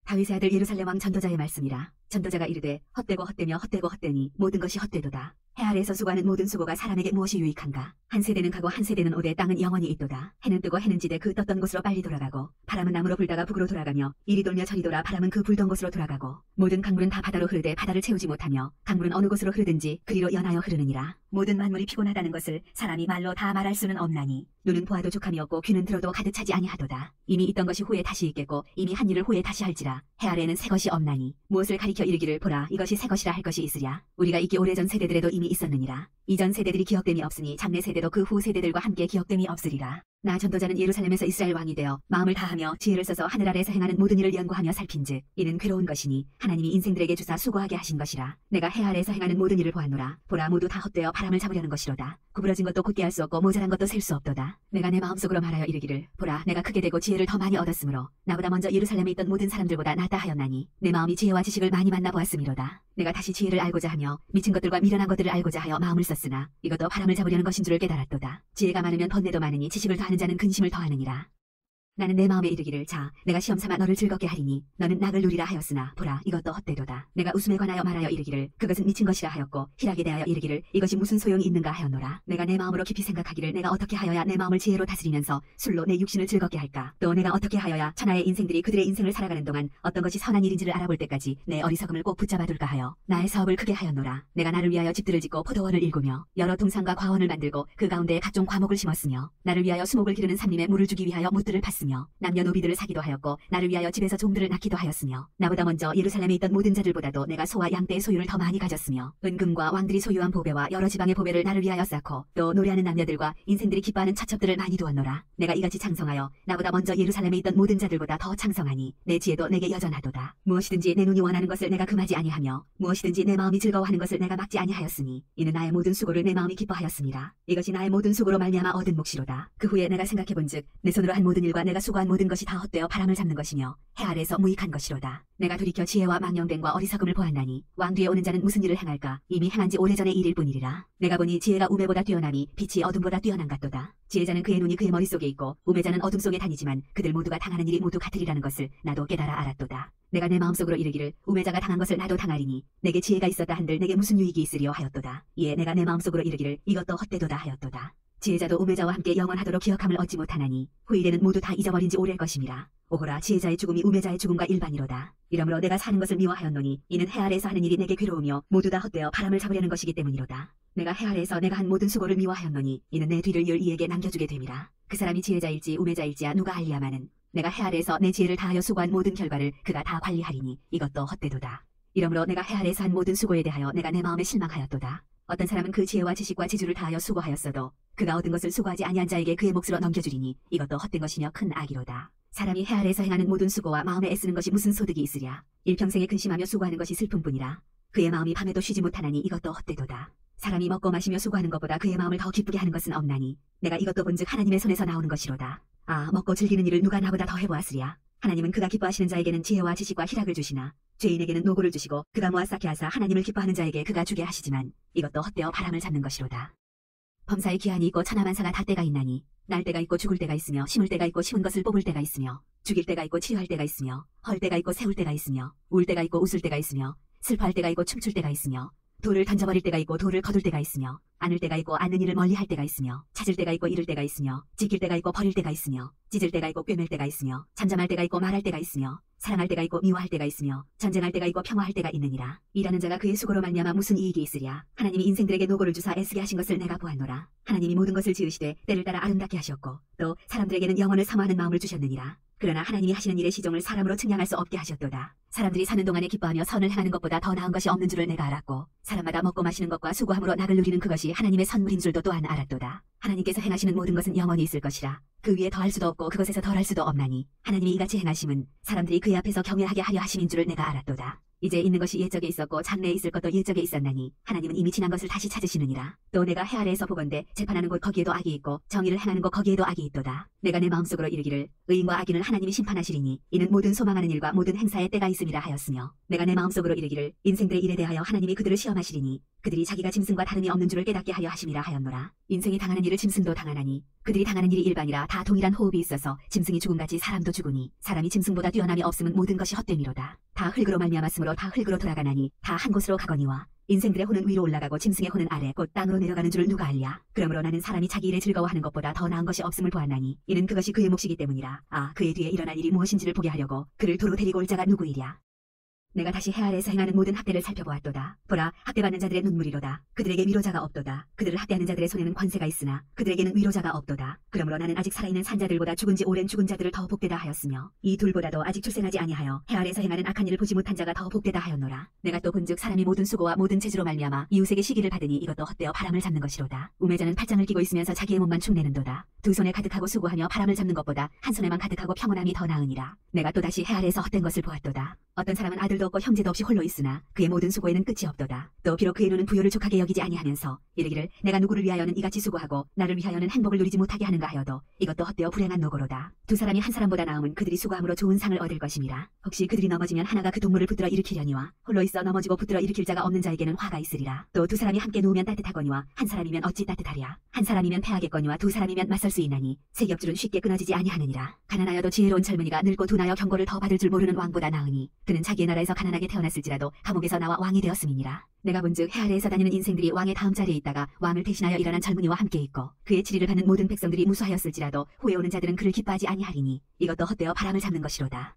다윗의 아들 예루살렘 왕 전도자의 말씀이라. 전도자가 이르되 헛되고 헛되며 헛되고 헛되니 모든 것이 헛되도다. 해 아래에서 수고하는 모든 수고가 사람에게 무엇이 유익한가. 한 세대는 가고 한 세대는 오되 땅은 영원히 있도다. 해는 뜨고 해는 지되 그 떴던 곳으로 빨리 돌아가고 바람은 남으로 불다가 북으로 돌아가며 이리 돌며 저리 돌아 바람은 그 불던 곳으로 돌아가고 모든 강물은 다 바다로 흐르되 바다를 채우지 못하며 강물은 어느 곳으로 흐르든지 그리로 연하여 흐르느니라. 모든 만물이 피곤하다는 것을 사람이 말로 다 말할 수는 없나니 눈은 보아도 족함이 없고 귀는 들어도 가득 차지 아니하도다. 이미 있던 것이 후에 다시 있겠고 이미 한 일을 후에 다시 할지라. 해 아래에는 새 것이 없나니 무엇을 가리켜 이르기를 보라 이것이 새 것이라 할 것이 있으랴. 우리가 있기 오래전 세대들에도 이미 있었느니라. 이전 세대들이 기억됨이 없으니 장래 세대도 그 후 세대들과 함께 기억됨이 없으리라. 나 전도자는 예루살렘에서 이스라엘 왕이 되어 마음을 다하며 지혜를 써서 하늘 아래에서 행하는 모든 일을 연구하며 살핀즉 이는 괴로운 것이니 하나님이 인생들에게 주사 수고하게 하신 것이라. 내가 해 아래에서 행하는 모든 일을 보았노라. 보라 모두 다 헛되어 바람을 잡으려는 것이로다. 구부러진 것도 곧게 할 수 없고 모자란 것도 셀 수 없도다. 내가 내 마음속으로 말하여 이르기를 보라 내가 크게 되고 지혜를 더 많이 얻었으므로 나보다 먼저 예루살렘에 있던 모든 사람들보다 낫다 하였나니 내 마음이 지혜와 지식을 많이 만나보았음이로다. 내가 다시 지혜를 알고자 하며 미친 것들과 미련한 것들을 알고자 하여 마음을 썼으나 이것도 바람을 잡으려는 것인 줄을 깨달았도다. 지혜가 많으면 번뇌도 많으니 지식을 더하는 자는 근심을 더하느니라. 나는 내 마음에 이르기를 자 내가 시험삼아 너를 즐겁게 하리니 너는 낙을 누리라 하였으나 보라 이것도 헛되도다. 내가 웃음에 관하여 말하여 이르기를 그것은 미친 것이라 하였고 희락에 대하여 이르기를 이것이 무슨 소용이 있는가 하였노라. 내가 내 마음으로 깊이 생각하기를 내가 어떻게 하여야 내 마음을 지혜로 다스리면서 술로 내 육신을 즐겁게 할까. 또 내가 어떻게 하여야 천하의 인생들이 그들의 인생을 살아가는 동안 어떤 것이 선한 일인지를 알아볼 때까지 내 어리석음을 꼭 붙잡아둘까 하여 나의 사업을 크게 하였노라. 내가 나를 위하여 집들을 짓고 포도원을 일구며 여러 동산과 과원을 만들고 그 가운데에 각종 과목을 심었으며 나를 위하여 수목을 기르는 삼림에 물을 주기 위하여 뭇들을 팠으며 남녀노비들을 사기도 하였고 나를 위하여 집에서 종들을 낳기도 하였으며 나보다 먼저 예루살렘에 있던 모든 자들보다도 내가 소와 양떼의 소유를 더 많이 가졌으며 은금과 왕들이 소유한 보배와 여러 지방의 보배를 나를 위하여 쌓고 또 노래하는 남녀들과 인생들이 기뻐하는 처첩들을 많이 두었노라. 내가 이같이 창성하여 나보다 먼저 예루살렘에 있던 모든 자들보다 더 창성하니 내 지혜도 내게 여전하도다. 무엇이든지 내 눈이 원하는 것을 내가 금하지 아니하며 무엇이든지 내 마음이 즐거워하는 것을 내가 막지 아니하였으니 이는 나의 모든 수고를 내 마음이 기뻐하였습니다. 이것이 나의 모든 수고로 말미암아 얻은 몫이로다. 그 후에 내가 생각해본즉 내 손으로 한 모든 일과 내가 수고한 모든 것이 다 헛되어 바람을 잡는 것이며 해 아래에서 무익한 것이로다. 내가 돌이켜 지혜와 망령됨과 어리석음을 보았나니 왕 뒤에 오는 자는 무슨 일을 행할까. 이미 행한 지 오래전의 일일 뿐이리라. 내가 보니 지혜가 우매보다 뛰어나니 빛이 어둠보다 뛰어난 같도다. 지혜자는 그의 눈이 그의 머릿속에 있고 우매자는 어둠 속에 다니지만 그들 모두가 당하는 일이 모두 같으리라는 것을 나도 깨달아 알았도다. 내가 내 마음속으로 이르기를 우매자가 당한 것을 나도 당하리니 내게 지혜가 있었다 한들 내게 무슨 유익이 있으리요 하였도다. 이에 내가 내 마음속으로 이르기를 이것도 헛되도다 하였도다. 지혜자도 우매자와 함께 영원하도록 기억함을 얻지 못하나니 후일에는 모두 다 잊어버린 지 오래일 것임이라. 오호라 지혜자의 죽음이 우매자의 죽음과 일반이로다. 이러므로 내가 사는 것을 미워하였노니 이는 해 아래에서 하는 일이 내게 괴로우며 모두 다 헛되어 바람을 잡으려는 것이기 때문이로다. 내가 해 아래에서 내가 한 모든 수고를 미워하였노니 이는 내 뒤를 이을 이에게 남겨주게 됨이라. 그 사람이 지혜자일지 우매자일지야 누가 알리야마는 내가 해 아래에서 내 지혜를 다하여 수고한 모든 결과를 그가 다 관리하리니 이것도 헛되도다. 이러므로 내가 해 아래에서 한 모든 수고에 대하여 내가 내 마음에 실망하였도다. 어떤 사람은 그 지혜와 지식과 지주를 다하여 수고하였어도 그가 얻은 것을 수고하지 아니한 자에게 그의 몫으로 넘겨주리니 이것도 헛된 것이며 큰 악이로다. 사람이 해 아래에서 행하는 모든 수고와 마음에 애쓰는 것이 무슨 소득이 있으랴. 일평생에 근심하며 수고하는 것이 슬픔뿐이라. 그의 마음이 밤에도 쉬지 못하나니 이것도 헛되도다. 사람이 먹고 마시며 수고하는 것보다 그의 마음을 더 기쁘게 하는 것은 없나니 내가 이것도 본즉 하나님의 손에서 나오는 것이로다. 아 먹고 즐기는 일을 누가 나보다 더 해보았으랴. 하나님은 그가 기뻐하시는 자에게는 지혜와 지식과 희락을 주시나 죄인에게는 노고를 주시고 그가 모아 쌓게 하사 하나님을 기뻐하는 자에게 그가 주게 하시지만 이것도 헛되어 바람을 잡는 것이로다. 범사에 기한이 있고 천하만사가 다 때가 있나니 날 때가 있고 죽을 때가 있으며 심을 때가 있고 심은 것을 뽑을 때가 있으며 죽일 때가 있고 치유할 때가 있으며 헐 때가 있고 세울 때가 있으며 울 때가 있고 웃을 때가 있으며 슬퍼할 때가 있고 춤출 때가 있으며 돌을 던져버릴 때가 있고 돌을 거둘 때가 있으며 안을 때가 있고 않는 일을 멀리할 때가 있으며 찾을 때가 있고 잃을 때가 있으며 지킬 때가 있고 버릴 때가 있으며 찢을 때가 있고 꿰맬 때가 있으며 잠잠할 때가 있고 말할 때가 있으며 사랑할 때가 있고 미워할 때가 있으며 전쟁할 때가 있고 평화할 때가 있느니라. 일하는 자가 그의 수고로 말미암아 무슨 이익이 있으랴. 하나님이 인생들에게 노고를 주사 애쓰게 하신 것을 내가 보았노라. 하나님이 모든 것을 지으시되 때를 따라 아름답게 하셨고 또 사람들에게는 영혼을 사모하는 마음을 주셨느니라. 그러나 하나님이 하시는 일의 시종을 사람으로 측량할 수 없게 하셨도다. 사람들이 사는 동안에 기뻐하며 선을 행하는 것보다 더 나은 것이 없는 줄을 내가 알았고 사람마다 먹고 마시는 것과 수고함으로 낙을 누리는 그것이 하나님의 선물인 줄도 또한 알았도다. 하나님께서 행하시는 모든 것은 영원히 있을 것이라. 그 위에 더할 수도 없고 그것에서 덜할 수도 없나니 하나님이 이같이 행하심은 사람들이 그의 앞에서 경외하게 하려 하심인 줄을 내가 알았도다. 이제 있는 것이 옛적에 있었고 장래에 있을 것도 옛적에 있었나니 하나님은 이미 지난 것을 다시 찾으시느니라. 또 내가 해 아래에서 보건대 재판하는 곳 거기에도 악이 있고 정의를 행하는 곳 거기에도 악이 있도다. 내가 내 마음속으로 이르기를 의인과 악인을 하나님이 심판하시리니 이는 모든 소망하는 일과 모든 행사에 때가 있음이라 하였으며 내가 내 마음속으로 이르기를 인생들의 일에 대하여 하나님이 그들을 시험하시리니 그들이 자기가 짐승과 다름이 없는 줄을 깨닫게 하려 하심이라 하였노라. 인생이 당하는 일을 짐승도 당하나니 그들이 당하는 일이 일반이라 다 동일한 호흡이 있어서 짐승이 죽음같이 사람도 죽으니 사람이 짐승보다 뛰어남이 없음은 모든 것이 헛됨이로다. 다 흙으로 말미암았으므로 다 흙으로 돌아가나니 다 한 곳으로 가거니와 인생들의 혼은 위로 올라가고 짐승의 혼은 아래 곧 땅으로 내려가는 줄을 누가 알랴. 그러므로 나는 사람이 자기 일에 즐거워하는 것보다 더 나은 것이 없음을 보았나니 이는 그것이 그의 몫이기 때문이라. 그의 뒤에 일어날 일이 무엇인지를 보게 하려고 그를 도로 데리고 올 자가 누구이랴. 내가 다시 해 아래에서 행하는 모든 학대를 살펴보았도다. 보라, 학대받는 자들의 눈물이로다. 그들에게 위로자가 없도다. 그들을 학대하는 자들의 손에는 권세가 있으나 그들에게는 위로자가 없도다. 그러므로 나는 아직 살아있는 산자들보다 죽은 지 오랜 죽은 자들을 더 복되다 하였으며 이 둘보다도 아직 출생하지 아니하여 해 아래에서 행하는 악한 일을 보지 못한 자가 더 복되다 하였노라. 내가 또 본즉 사람이 모든 수고와 모든 재주로 말미암아 이웃에게 시기를 받으니 이것도 헛되어 바람을 잡는 것이로다. 우매자는 팔짱을 끼고 있으면서 자기의 몸만 축내는도다. 두 손에 가득하고 수고하며 바람을 잡는 것보다 한 손에만 가득하고 평온함이 더 나으니라. 내가 또다시 해 아래에서 헛된 것을 보았도다. 어떤 사람은 아들도 없고 형제도 없이 홀로 있으나 그의 모든 수고에는 끝이 없도다. 또 비록 그의 눈은 부요를 족하게 여기지 아니하면서 이르기를 내가 누구를 위하여는 이같이 수고하고 나를 위하여는 행복을 누리지 못하게 하는가 하여도 이것도 헛되어 불행한 노고로다. 두 사람이 한 사람보다 나음은 그들이 수고함으로 좋은 상을 얻을 것임이라. 혹시 그들이 넘어지면 하나가 그 동물을 붙들어 일으키려니와 홀로 있어 넘어지고 붙들어 일으킬 자가 없는 자에게는 화가 있으리라. 또 두 사람이 함께 누우면 따뜻하거니와 한 사람이면 어찌 따뜻하랴. 한 사람이면 패하겠거니와 두 사람이면 맞설 수 있나니 세 겹줄은 쉽게 끊어지지 아니하느니라. 가난하여도 지혜로운 젊은이가 늙고 둔하여 경고를 더 받을 줄 모르는 왕보다 나으니 그는 자기의 나라에서 가난하게 태어났을지라도 감옥에서 나와 왕이 되었음이니라. 내가 본즉 해 아래에서 다니는 인생들이 왕의 다음 자리에 있다가 왕을 대신하여 일어난 젊은이와 함께 있고 그의 치리를 받는 모든 백성들이 무수하였을지라도 후에 오는 자들은 그를 기뻐하지 아니하리니 이것도 헛되어 바람을 잡는 것이로다.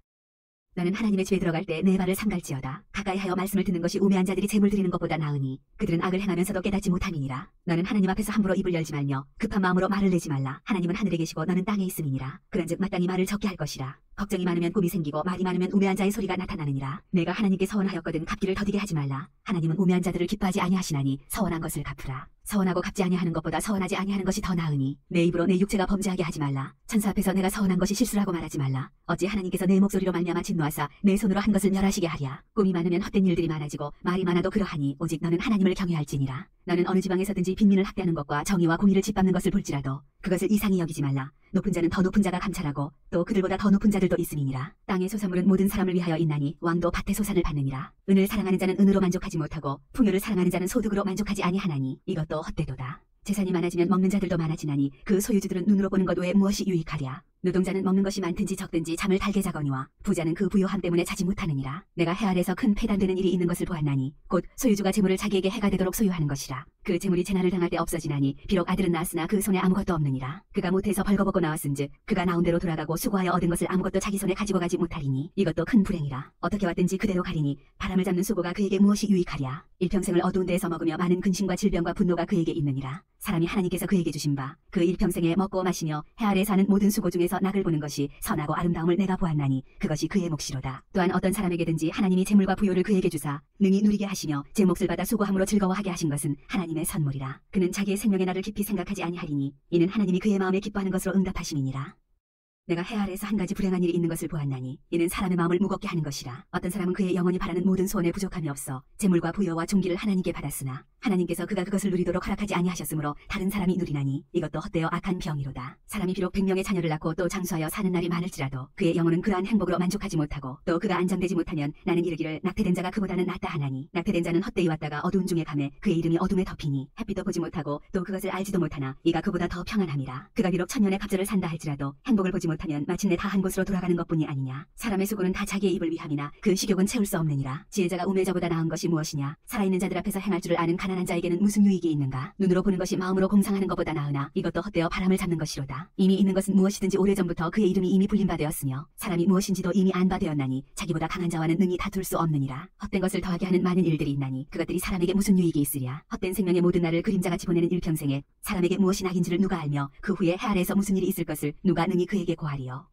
나는 하나님의 집에 들어갈 때 내 발을 삼갈지어다. 가까이하여 말씀을 듣는 것이 우매한 자들이 재물 드리는 것보다 나으니 그들은 악을 행하면서도 깨닫지 못함이니라. 너는 하나님 앞에서 함부로 입을 열지 말며 급한 마음으로 말을 내지 말라. 하나님은 하늘에 계시고 너는 땅에 있음이니라. 그런즉 마땅히 말을 적게 할 것이라. 걱정이 많으면 꿈이 생기고 말이 많으면 우매한 자의 소리가 나타나느니라. 내가 하나님께 서원하였거든 갚기를 더디게 하지 말라. 하나님은 우매한 자들을 기뻐하지 아니하시나니 서원한 것을 갚으라. 서원하고 갚지 아니하는 것보다 서원하지 아니하는 것이 더 나으니 내 입으로 내 육체가 범죄하게 하지 말라. 천사 앞에서 내가 서원한 것이 실수라고 말하지 말라. 어찌 하나님께서 내 목소리로 말미암아 진노하사 내 손으로 한 것을 멸하시게 하랴. 꿈이 많으면 헛된 일들이 많아지고 말이 많아도 그러하니 오직 너는 하나님을 경외할지니라. 너는 어느 지방에서든지 빈민을 학대하는 것과 정의와 공의를 짓밟는 것을 볼지라도 그것을 이상히 여기지 말라. 높은 자는 더 높은 자가 감찰하고 또 그들보다 더 높은 자들도 있음이니라. 땅의 소산물은 모든 사람을 위하여 있나니 왕도 밭의 소산을 받느니라. 은을 사랑하는 자는 은으로 만족하지 못하고 풍요를 사랑하는 자는 소득으로 만족하지 아니하나니 이것도 헛되도다. 재산이 많아지면 먹는 자들도 많아지나니 그 소유주들은 눈으로 보는 것 외에 무엇이 유익하랴. 노동자는 먹는 것이 많든지 적든지 잠을 달게 자거니와 부자는 그 부요함 때문에 자지 못하느니라. 내가 해 아래에서 큰 폐단되는 일이 있는 것을 보았나니 곧 소유주가 재물을 자기에게 해가 되도록 소유하는 것이라. 그 재물이 재난을 당할 때 없어지나니 비록 아들은 낳았으나 그 손에 아무것도 없느니라. 그가 모태에서 벌거벗고 나왔은즉 그가 나온 대로 돌아가고 수고하여 얻은 것을 아무것도 자기 손에 가지고 가지 못하리니 이것도 큰 불행이라. 어떻게 왔든지 그대로 가리니 바람을 잡는 수고가 그에게 무엇이 유익하랴. 일평생을 어두운 데에서 먹으며 많은 근심과 질병과 분노가 그에게 있느니라. 사람이 하나님께서 그에게 주신 바 그 일평생에 먹고 마시며 해 아래 사는 모든 수고 중에서 낙을 보는 것이 선하고 아름다움을 내가 보았나니 그것이 그의 몫이로다. 또한 어떤 사람에게든지 하나님이 재물과 부요를 그에게 주사 능히 누리게 하시며 제 몫을 받아 수고함으로 즐거워하게 하신 것은 하나님의 선물이라. 그는 자기의 생명의 날을 깊이 생각하지 아니하리니 이는 하나님이 그의 마음에 기뻐하는 것으로 응답하심이니라. 내가 해 아래에서 한 가지 불행한 일이 있는 것을 보았나니 이는 사람의 마음을 무겁게 하는 것이라. 어떤 사람은 그의 영혼이 바라는 모든 소원에 부족함이 없어 재물과 부여와 존귀를 하나님께 받았으나 하나님께서 그가 그것을 누리도록 허락하지 아니하셨으므로 다른 사람이 누리나니 이것도 헛되어 악한 병이로다. 사람이 비록 100명의 자녀를 낳고 또 장수하여 사는 날이 많을지라도 그의 영혼은 그러한 행복으로 만족하지 못하고 또 그가 안정되지 못하면 나는 이르기를 낙태된 자가 그보다는 낫다 하나니 낙태된 자는 헛되이 왔다가 어두운 중에 가매 그의 이름이 어둠에 덮이니 햇빛도 보지 못하고 또 그것을 알지도 못하나 이가 그보다 더 평안함이라. 그가 비록 천년의 갑절을 산다 할지라도 행복을 보지 못하면 마침내 다 한 곳으로 돌아가는 것뿐이 아니냐. 사람의 수고는 다 자기의 입을 위함이나 그 식욕은 채울 수 없느니라. 지혜자가 우매자보다 나은 것이 무엇이냐. 살아있는 자들 앞에서 행할 줄을 아는 가난한 자에게는 무슨 유익이 있는가. 눈으로 보는 것이 마음으로 공상하는 것보다 나으나 이것도 헛되어 바람을 잡는 것이로다. 이미 있는 것은 무엇이든지 오래전부터 그의 이름이 이미 불린 바 되었으며 사람이 무엇인지도 이미 안 바 되었나니 자기보다 강한 자와는 능히 다툴 수 없느니라. 헛된 것을 더하게 하는 많은 일들이 있나니 그것들이 사람에게 무슨 유익이 있으랴. 헛된 생명의 모든 날을 그림자같이 보내는 일평생에 사람에게 무엇이 낙인지를 누가 알며 그 후에 해 아래에서 무슨 일이 있을 것을 누가 능히 그에게 고하리요.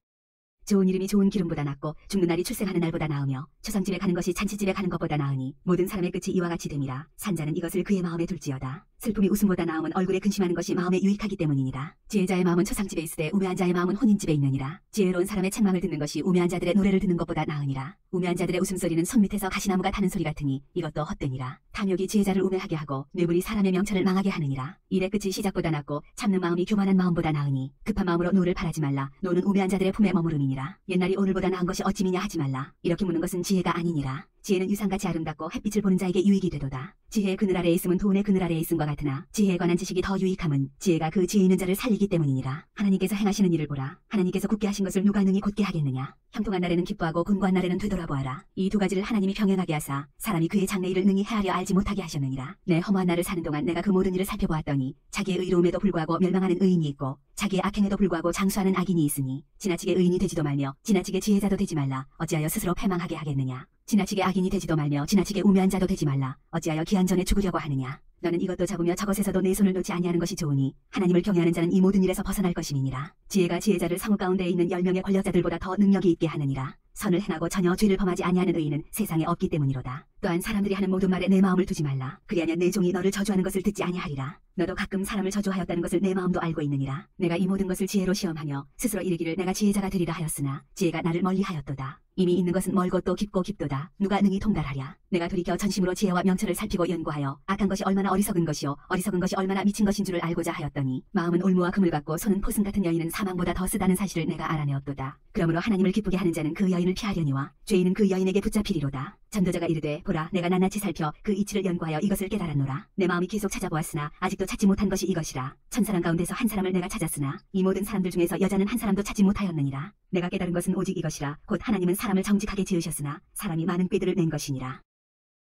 좋은 이름이 좋은 기름보다 낫고 죽는 날이 출생하는 날보다 나으며 초상집에 가는 것이 잔치집에 가는 것보다 나으니 모든 사람의 끝이 이와 같이 됨이라. 산자는 이것을 그의 마음에 둘지어다. 슬픔이 웃음보다 나음은 얼굴에 근심하는 것이 마음에 유익하기 때문이니라. 지혜자의 마음은 초상집에 있으되 우매한 자의 마음은 혼인집에 있느니라. 지혜로운 사람의 책망을 듣는 것이 우매한 자들의 노래를 듣는 것보다 나으니라. 우매한 자들의 웃음소리는 손밑에서 가시나무가 타는 소리 같으니 이것도 헛되니라. 탐욕이 지혜자를 우매하게 하고 뇌물이 사람의 명철을 망하게 하느니라. 일의 끝이 시작보다 낫고 참는 마음이 교만한 마음보다 나으니 급한 마음으로 노를 바라지 말라. 노는 우매한 자들의 품에 머무름이니라. 옛날이 오늘보다 나은 것이 어찌미냐 하지 말라. 이렇게 묻는 것은 지혜가 아니니라. 지혜는 유상같이 아름답고 햇빛을 보는 자에게 유익이 되도다. 지혜의 그늘 아래에 있음은 돈의 그늘 아래에 있음과 같으나 지혜에 관한 지식이 더 유익함은 지혜가 그 지혜 있는 자를 살리기 때문이니라. 하나님께서 행하시는 일을 보라. 하나님께서 굳게 하신 것을 누가 능히 곧게 하겠느냐. 형통한 날에는 기뻐하고 곤고한 날에는 되돌아보아라. 이 두 가지를 하나님이 병행하게 하사 사람이 그의 장래일을 능히 헤아려 알지 못하게 하셨느니라. 내 허무한 날을 사는 동안 내가 그 모든 일을 살펴보았더니 자기의 의로움에도 불구하고 멸망하는 의인이 있고 자기의 악행에도 불구하고 장수하는 악인이 있으니 지나치게 의인이 되지도 말며 지나치게 지혜자도 되지 말라. 어찌하여 스스로 패망하게 하겠느냐. 지나치게 악인이 되지도 말며 지나치게 우매한 자도 되지 말라. 어찌하여 기한 전에 죽으려고 하느냐. 너는 이것도 잡으며 저것에서도 내 손을 놓지 아니하는 것이 좋으니 하나님을 경외하는 자는 이 모든 일에서 벗어날 것임이니라. 지혜가 지혜자를 상우 가운데에 있는 10명의 권력자들보다 더 능력이 있게 하느니라. 선을 행하고 전혀 죄를 범하지 아니하는 의인은 세상에 없기 때문이로다. 또한 사람들이 하는 모든 말에 내 마음을 두지 말라. 그리하면 내 종이 너를 저주하는 것을 듣지 아니하리라. 너도 가끔 사람을 저주하였다는 것을 내 마음도 알고 있느니라. 내가 이 모든 것을 지혜로 시험하며 스스로 이르기를 내가 지혜자가 되리라 하였으나 지혜가 나를 멀리하였도다. 이미 있는 것은 멀고 또 깊고 깊도다. 누가 능히 통달하랴. 내가 돌이켜 전심으로 지혜와 명철을 살피고 연구하여 악한 것이 얼마나 어리석은 것이요 어리석은 것이 얼마나 미친 것인 줄을 알고자 하였더니 마음은 올무와 금을 같고 손은 포승 같은 여인은 사망보다 더 쓰다는 사실을 내가 알아내었도다. 그러므로 하나님을 기쁘게 하는 자는 그 여인을 피하려니와 죄인은 그 여인에게 붙잡히리로다. 전도자가 이르되 보라 내가 낱낱이 살펴 그 이치를 연구하여 이것을 깨달았노라. 내 마음이 계속 찾아보았으나 아직도 찾지 못한 것이 이것이라. 천사람 가운데서 한 사람을 내가 찾았으나 이 모든 사람들 중에서 여자는 한 사람도 찾지 못하였느니라. 내가 깨달은 것은 오직 이것이라. 곧 하나님은 사람을 정직하게 지으셨으나 사람이 많은 꾀들을 낸 것이니라.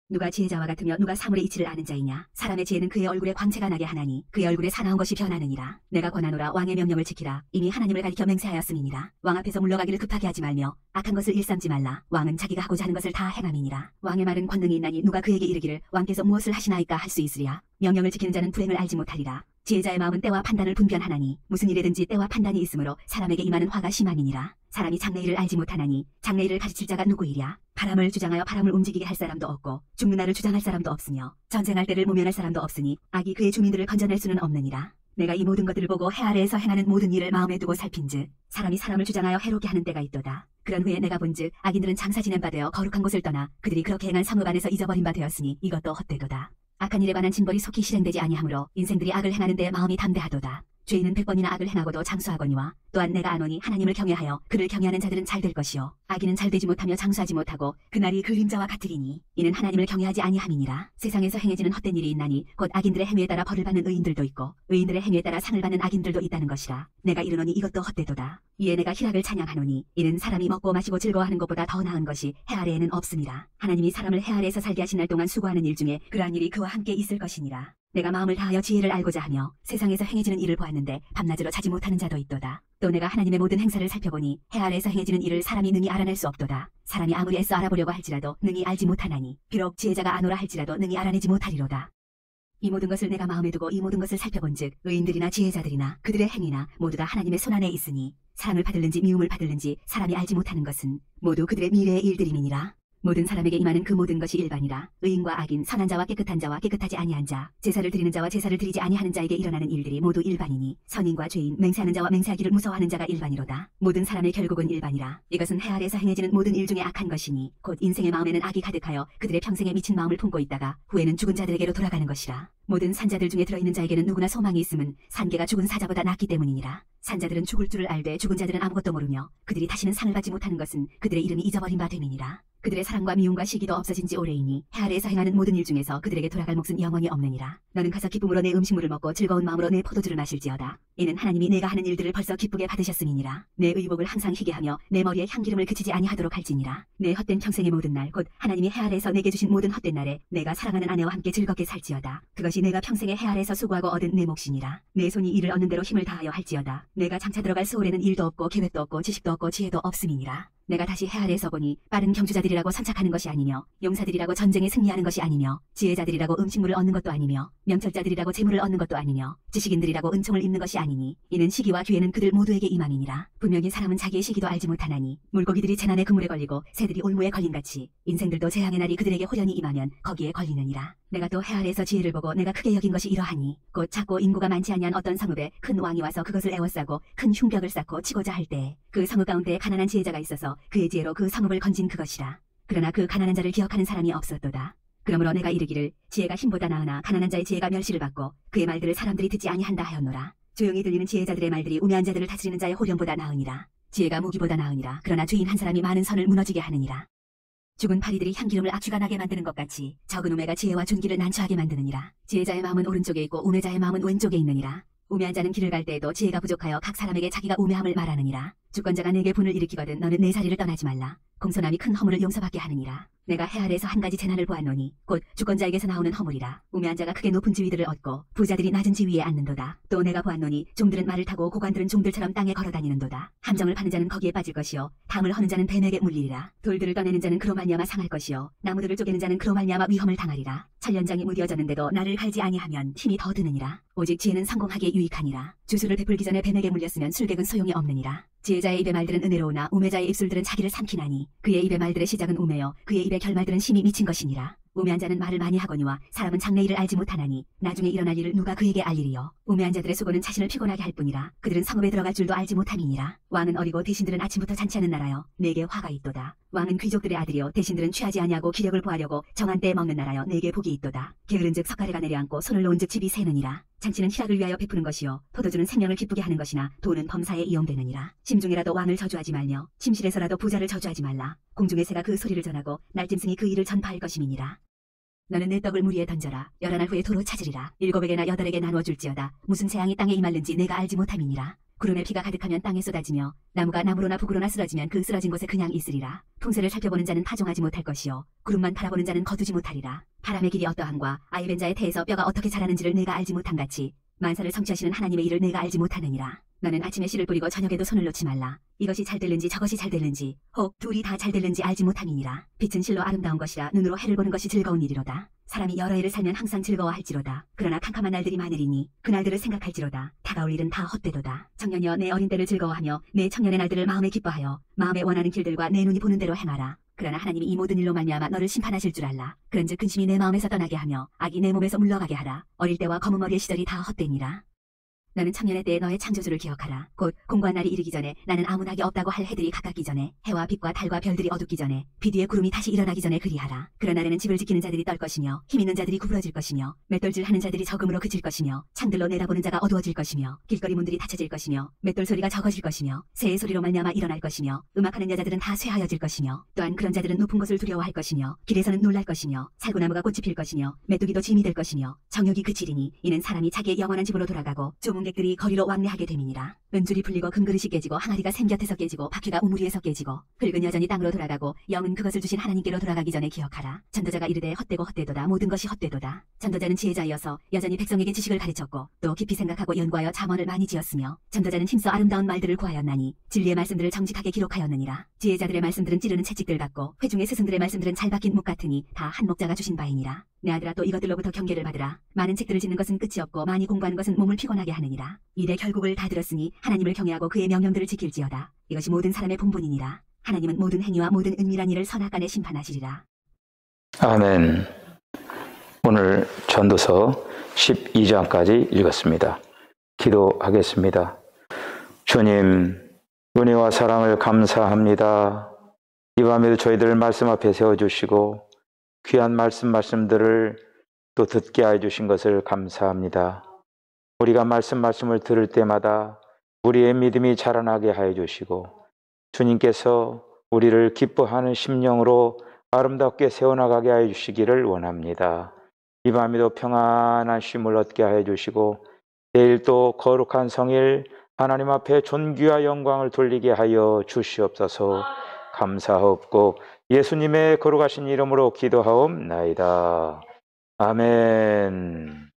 누가 지혜자와 같으며 누가 사물의 이치를 아는 자이냐. 사람의 지혜는 그의 얼굴에 광채가 나게 하나니 그의 얼굴에 사나운 것이 변하느니라. 내가 권하노라. 왕의 명령을 지키라. 이미 하나님을 가리켜 맹세하였음이니라. 왕 앞에서 물러가기를 급하게 하지 말며 악한 것을 일삼지 말라. 왕은 자기가 하고자 하는 것을 다 행함이니라. 왕의 말은 권능이 있나니 누가 그에게 이르기를 왕께서 무엇을 하시나이까 할 수 있으랴. 명령을 지키는 자는 불행을 알지 못하리라. 지혜자의 마음은 때와 판단을 분별하나니 무슨 일에든지 때와 판단이 있으므로 사람에게 임하는 화가 심함이니라. 사람이 장래일을 알지 못하나니 장래일을 가르칠 자가 누구이랴. 바람을 주장하여 바람을 움직이게 할 사람도 없고 죽는 날을 주장할 사람도 없으며 전쟁할 때를 모면할 사람도 없으니 악이 그의 주민들을 건져낼 수는 없느니라. 내가 이 모든 것들을 보고 해 아래에서 행하는 모든 일을 마음에 두고 살핀즉 사람이 사람을 주장하여 해롭게 하는 때가 있도다. 그런 후에 내가 본즉 악인들은 장사 지낸 바 되어 거룩한 곳을 떠나 그들이 그렇게 행한 성읍 안에서 잊어버린 바 되었으니 이것도 헛되도다. 악한 일에 관한 징벌이 속히 실행되지 아니하므로 인생들이 악을 행하는 데 마음이 담대하도다. 죄인은 100번이나 악을 행하고도 장수하거니와 또한 내가 아노니 하나님을 경외하여 그를 경외하는 자들은 잘 될 것이요 악인은 잘 되지 못하며 장수하지 못하고 그날이 그림자와 같으리니 이는 하나님을 경외하지 아니함이니라. 세상에서 행해지는 헛된 일이 있나니 곧 악인들의 행위에 따라 벌을 받는 의인들도 있고 의인들의 행위에 따라 상을 받는 악인들도 있다는 것이라. 내가 이르노니 이것도 헛되도다. 이에 내가 희락을 찬양하노니 이는 사람이 먹고 마시고 즐거워하는 것보다 더 나은 것이 해 아래에는 없음이라. 하나님이 사람을 해 아래에서 살게 하신 날 동안 수고하는 일 중에 그러한 일이 그와 함께 있을 것이니라. 내가 마음을 다하여 지혜를 알고자 하며 세상에서 행해지는 일을 보았는데 밤낮으로 자지 못하는 자도 있도다. 또 내가 하나님의 모든 행사를 살펴보니 해 아래에서 행해지는 일을 사람이 능히 알아낼 수 없도다. 사람이 아무리 애써 알아보려고 할지라도 능히 알지 못하나니 비록 지혜자가 아노라 할지라도 능히 알아내지 못하리로다. 이 모든 것을 내가 마음에 두고 이 모든 것을 살펴본즉 의인들이나 지혜자들이나 그들의 행위나 모두 다 하나님의 손안에 있으니 사랑을 받을는지 미움을 받을는지 사람이 알지 못하는 것은 모두 그들의 미래의 일들임이니라. 모든 사람에게 임하는 그 모든 것이 일반이라. 의인과 악인, 선한 자와 깨끗한 자와 깨끗하지 아니한 자, 제사를 드리는 자와 제사를 드리지 아니하는 자에게 일어나는 일들이 모두 일반이니 선인과 죄인, 맹세하는 자와 맹세하기를 무서워하는 자가 일반이로다. 모든 사람의 결국은 일반이라. 이것은 해 아래에서 행해지는 모든 일 중에 악한 것이니 곧 인생의 마음에는 악이 가득하여 그들의 평생에 미친 마음을 품고 있다가 후에는 죽은 자들에게로 돌아가는 것이라. 모든 산자들 중에 들어있는 자에게는 누구나 소망이 있음은 산개가 죽은 사자보다 낫기 때문이니라. 산자들은 죽을 줄을 알되 죽은 자들은 아무것도 모르며 그들이 다시는 상을 받지 못하는 것은 그들의 이름이 잊어버린 바 됨이니라. 그들의 사랑과 미움과 시기도 없어진 지 오래이니 해 아래에서 행하는 모든 일 중에서 그들에게 돌아갈 몫은 영원히 없느니라. 너는 가서 기쁨으로 내 음식물을 먹고 즐거운 마음으로 내 포도주를 마실지어다. 이는 하나님이 내가 하는 일들을 벌써 기쁘게 받으셨음이니라. 내 의복을 항상 희게 하며 내 머리에 향기름을 그치지 아니하도록 할지니라. 내 헛된 평생의 모든 날 곧 하나님이 해 아래에서 내게 주신 모든 헛된 날에 내가 사랑하는 아내와 함께 즐겁게 살지어다. 그것이 내가 평생에 해 아래에서 수고하고 얻은 내 몫이니라. 내 손이 이를 얻는 대로 힘을 다하여 할지어다. 내가 장차 들어갈 소홀에는 일도 없고 계획도 없고 지식도 없고 지혜도 없음이니라. 내가 다시 해 아래에서 보니 빠른 경주자들이라고 선착하는 것이 아니며 용사들이라고 전쟁에 승리하는 것이 아니며 지혜자들이라고 음식물을 얻는 것도 아니며 명철자들이라고 재물을 얻는 것도 아니며 지식인들이라고 은총을 입는 것이 아니니 이는 시기와 기회는 그들 모두에게 임함이니라. 분명히 사람은 자기의 시기도 알지 못하나니 물고기들이 재난의 그물에 걸리고 새들이 올무에 걸린같이 인생들도 재앙의 날이 그들에게 호련히 임하면 거기에 걸리느니라. 내가 또 해 아래에서 지혜를 보고 내가 크게 여긴 것이 이러하니 곧 작고 인구가 많지 아니한 어떤 성읍에 큰 왕이 와서 그것을 에워싸고 큰 흉벽을 쌓고 치고자 할 때 그 성읍 가운데 가난한 지혜자가 있어서 그의 지혜로 그 성읍을 건진 그것이라. 그러나 그 가난한 자를 기억하는 사람이 없었도다. 그러므로 내가 이르기를 지혜가 힘보다 나으나 가난한 자의 지혜가 멸시를 받고 그의 말들을 사람들이 듣지 아니한다 하였노라. 조용히 들리는 지혜자들의 말들이 우매한 자들을 다스리는 자의 호령보다 나으니라. 지혜가 무기보다 나으니라. 그러나 주인 한 사람이 많은 선을 무너지게 하느니라. 죽은 파리들이 향기름을 악취가 나게 만드는 것 같이 적은 우매가 지혜와 존귀를 난처하게 만드느니라. 지혜자의 마음은 오른쪽에 있고 우매자의 마음은 왼쪽에 있느니라. 우매한 자는 길을 갈 때에도 지혜가 부족하여 각 사람에게 자기가 우매함을 말하느니라. 주권자가 내게 분을 일으키거든 너는 내 자리를 떠나지 말라. 공손함이 큰 허물을 용서받게 하느니라. 내가 해 아래에서 한 가지 재난을 보았노니 곧 주권자에게서 나오는 허물이라. 우매한 자가 크게 높은 지위들을 얻고 부자들이 낮은 지위에 앉는도다. 또 내가 보았노니 종들은 말을 타고 고관들은 종들처럼 땅에 걸어다니는도다. 함정을 파는 자는 거기에 빠질 것이요 담을 허는 자는 뱀에게 물리리라. 돌들을 떠내는 자는 그로 말미암아 상할 것이요 나무들을 쪼개는 자는 그로 말미암아 위험을 당하리라. 찰연장이 무뎌졌는데도 나를 갈지 아니하면 힘이 더 드느니라. 오직 지혜는 성공하기에 유익하니라. 주술을 베풀기 전에 뱀에게 물렸으면 술객은 소용이 없느니라. 지혜자의 입의 말들은 은혜로우나 우매자의 입술들은 자기를 삼키나니 그의 입의 말들의 시작은 우매요 그의 입의 결말들은 심히 미친 것이니라. 우매한 자는 말을 많이 하거니와 사람은 장래 일을 알지 못하나니 나중에 일어날 일을 누가 그에게 알리리요. 우매한 자들의 수고는 자신을 피곤하게 할 뿐이라. 그들은 성읍에 들어갈 줄도 알지 못함이니라. 왕은 어리고 대신들은 아침부터 잔치하는 나라여 내게 화가 있도다. 왕은 귀족들의 아들이요 대신들은 취하지 아니하고 기력을 보하려고 정한 때에 먹는 나라여 내게 복이 있도다. 게으른즉 석가래가 내려앉고 손을 놓은즉 집이 새느니라. 잔치는 희락을 위하여 베푸는 것이요 포도주는 생명을 기쁘게 하는 것이나 돈은 범사에 이용되느니라. 심중에라도 왕을 저주하지 말며 침실에서라도 부자를 저주하지 말라. 공중의 새가 그 소리를 전하고 날짐승이 그 일을 전파할 것임이니라. 너는 내 떡을 물 위에 던져라. 11날 후에 도로 찾으리라. 7에게나 8에게 나누어 줄지어다. 무슨 재앙이 땅에 임할는지 내가 알지 못함이니라. 구름에 비가 가득하면 땅에 쏟아지며 나무가 나무로나 북으로나 쓰러지면 그 쓰러진 곳에 그냥 있으리라. 풍세를 살펴보는 자는 파종하지 못할 것이요 구름만 바라보는 자는 거두지 못하리라. 바람의 길이 어떠한과 아이 벤 자의 태에서 뼈가 어떻게 자라는지를 내가 알지 못함같이 만사를 성취하시는 하나님의 일을 내가 알지 못하느니라. 너는 아침에 씨를 뿌리고 저녁에도 손을 놓지 말라. 이것이 잘 될는지 저것이 잘 될는지 혹 둘이 다 잘 될는지 알지 못함이니라. 빛은 실로 아름다운 것이라 눈으로 해를 보는 것이 즐거운 일이로다. 사람이 여러 해를 살면 항상 즐거워할지로다. 그러나 캄캄한 날들이 많으리니 그날들을 생각할지로다. 다가올 일은 다 헛되도다. 청년이여 내 어린 때를 즐거워하며 내 청년의 날들을 마음에 기뻐하여 마음에 원하는 길들과 내 눈이 보는 대로 행하라. 그러나 하나님이 이 모든 일로 말미암아 너를 심판하실 줄 알라. 그런즉 근심이 내 마음에서 떠나게 하며 악이 내 몸에서 물러가게 하라. 어릴 때와 검은 머리의 시절이 다 헛되니라. 너는 청년의 때에 너의 창조주를 기억하라. 곧 공고한 날이 이르기 전에 나는 아무 낙이 없다고 할 해들이 가깝기 전에 해와 빛과 달과 별들이 어둡기 전에 비 뒤에 구름이 다시 일어나기 전에 그리하라. 그런 날에는 집을 지키는 자들이 떨 것이며 힘 있는 자들이 구부러질 것이며 맷돌질 하는 자들이 적음으로 그칠 것이며 창들로 내다보는 자가 어두워질 것이며 길거리 문들이 닫혀질 것이며 맷돌 소리가 적어질 것이며 새의 소리로 말미암아 일어날 것이며 음악하는 여자들은 다 쇠하여질 것이며 또한 그런 자들은 높은 곳을 두려워할 것이며 길에서는 놀랄 것이며 살구나무가 꽃이 필 것이며 메뚜기도 짐이 될 것이며 정욕이 그치리니 이는 사람이 자기의 영원한 집으로 돌아가고 조문객들이 거리로 왕래하게 됨이니라. 은줄이 풀리고 금그릇이 깨지고 항아리가 샘 곁에서 깨지고 바퀴가 우물 위에서 깨지고 흙은 여전히 땅으로 돌아가고 영은 그것을 주신 하나님께로 돌아가기 전에 기억하라. 전도자가 이르되 헛되고 헛되도다. 모든 것이 헛되도다. 전도자는 지혜자이어서 여전히 백성에게 지식을 가르쳤고 또 깊이 생각하고 연구하여 잠언을 많이 지었으며 전도자는 힘써 아름다운 말들을 구하였나니 진리의 말씀들을 정직하게 기록하였느니라. 지혜자들의 말씀들은 찌르는 채찍들 같고 회중의 스승들의 말씀들은 잘 박힌 목 같으니 다 한 목자가 주신 바이니라. 내 아들아 또 이것들로부터 경계를 받으라. 많은 책들을 짓는 것은 끝이 없고 많이 공부하는 것은 몸을 피곤하게 하느니라. 이래 결국을 다 들었으니 하나님을 경외하고 그의 명령들을 지킬지어다. 이것이 모든 사람의 본분이니라. 하나님은 모든 행위와 모든 은밀한 일을 선악간에 심판하시리라. 아멘. 오늘 전도서 12장까지 읽었습니다. 기도하겠습니다. 주님, 은혜와 사랑을 감사합니다. 이 밤에도 저희들을 말씀 앞에 세워주시고 귀한 말씀들을 또 듣게 해주신 것을 감사합니다. 우리가 말씀을 들을 때마다 우리의 믿음이 자라나게 하여 주시고 주님께서 우리를 기뻐하는 심령으로 아름답게 세워나가게 하여 주시기를 원합니다. 이 밤에도 평안한 쉼을 얻게 하여 주시고 내일 또 거룩한 성일 하나님 앞에 존귀와 영광을 돌리게 하여 주시옵소서. 감사하옵고 예수님의 거룩하신 이름으로 기도하옵나이다. 아멘.